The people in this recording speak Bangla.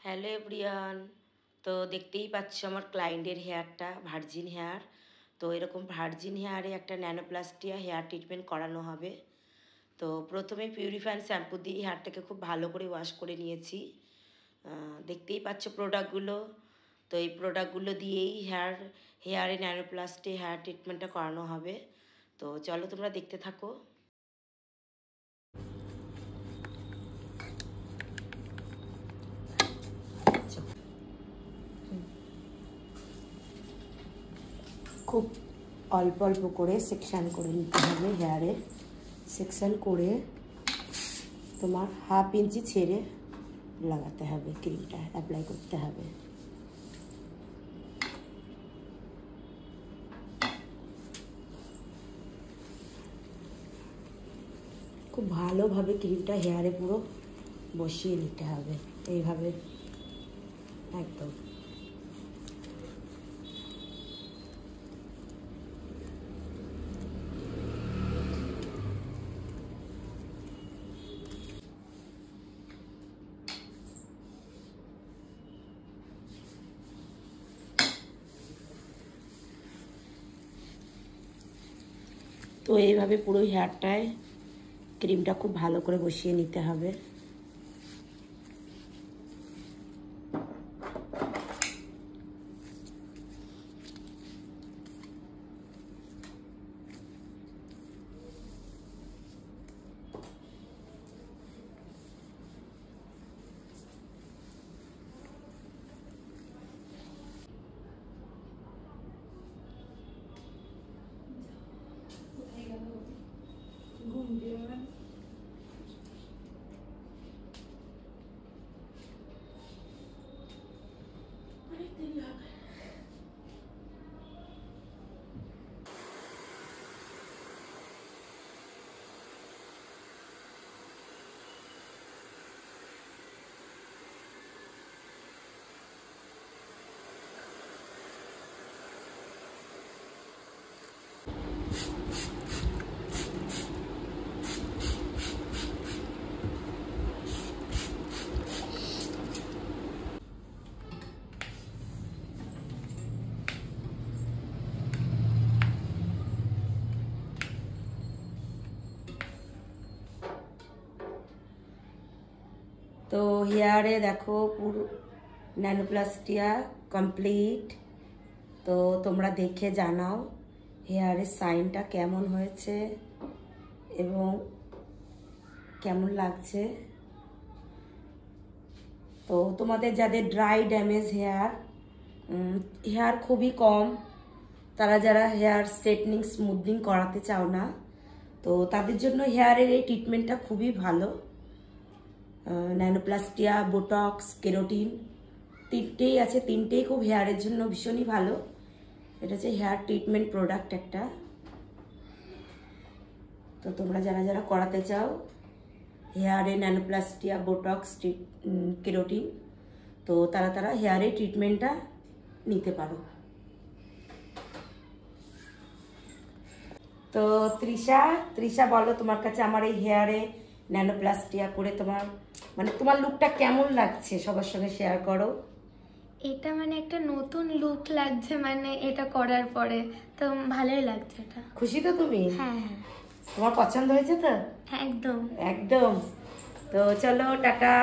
Hello everyone. তো দেখতেই পাচ্ছ আমার ক্লায়েন্টের হেয়ারটা ভার্জিন হেয়ার। তো এরকম ভার্জিন হেয়ারে একটা ন্যানোপ্লাস্টিয়া হেয়ার ট্রিটমেন্ট করানো হবে। তো প্রথমে পিউরিফায়ার শ্যাম্পু দিয়ে হেয়ারটাকে খুব ভালো করে ওয়াশ করে নিয়েছি। দেখতেই পাচ্ছ প্রোডাক্টগুলো। তো এই প্রোডাক্টগুলো দিয়েই হেয়ারে ন্যানোপ্লাস্টি হেয়ার ট্রিটমেন্টটা করানো হবে। তো চলো তোমরা দেখতে থাকো। খুব অল্প অল্প করে সেকশান করে নিতে হবে। হেয়ারে সেকশান করে তোমার 1/2 ইঞ্চি ছেড়ে লাগাতে হবে, ক্রিমটা অ্যাপ্লাই করতে হবে। খুব ভালোভাবে ক্রিমটা হেয়ারে পুরো বসিয়ে নিতে হবে, এইভাবে একদম। তো এইভাবে পুরো হেয়ারটায় ক্রিমটা খুব ভালো করে বসিয়ে নিতে হবে। তো হেয়ারে দেখো পুরো ন্যানোপ্লাস্টিয়া কমপ্লিট। তো তোমরা দেখে জানাও হেয়ারের সাইনটা কেমন হয়েছে এবং কেমন লাগছে। তো তোমাদের যাদের ড্রাই ড্যামেজ হেয়ার খুবই কম, তারা যারা হেয়ার স্ট্রেটনিং স্মুথনিং করাতে চাও না, তো তাদের জন্য হেয়ারের এই ট্রিটমেন্টটা খুবই ভালো। ন্যানোপ্লাস্টিয়া, বোটক্স, কেরোটিন তিনটেই আছে, তিনটেই খুব হেয়ারের জন্য ভীষণই ভালো। এটা হচ্ছে হেয়ার ট্রিটমেন্ট প্রোডাক্ট একটা। তো তোমরা যারা যারা করাতে চাও হেয়ারে ন্যানোপ্লাস্টিয়া, বোটক্স, কেরোটিন, তো তারা হেয়ারে ট্রিটমেন্টটা নিতে পারো। তো তৃষা বলো, তোমার কাছে আমার এই হেয়ারে ন্যানোপ্লাস্টিয়া করে তোমার লুকটা কেমন লাগছে সবার সঙ্গে শেয়ার করো। এটা একটা নতুন লুক লাগছে, এটা করার পরে তো ভালোই লাগছে। এটা খুশি তো তুমি? হ্যাঁ। তোমার পছন্দ হয়েছে তো? একদম একদম। তো চলো টাটা।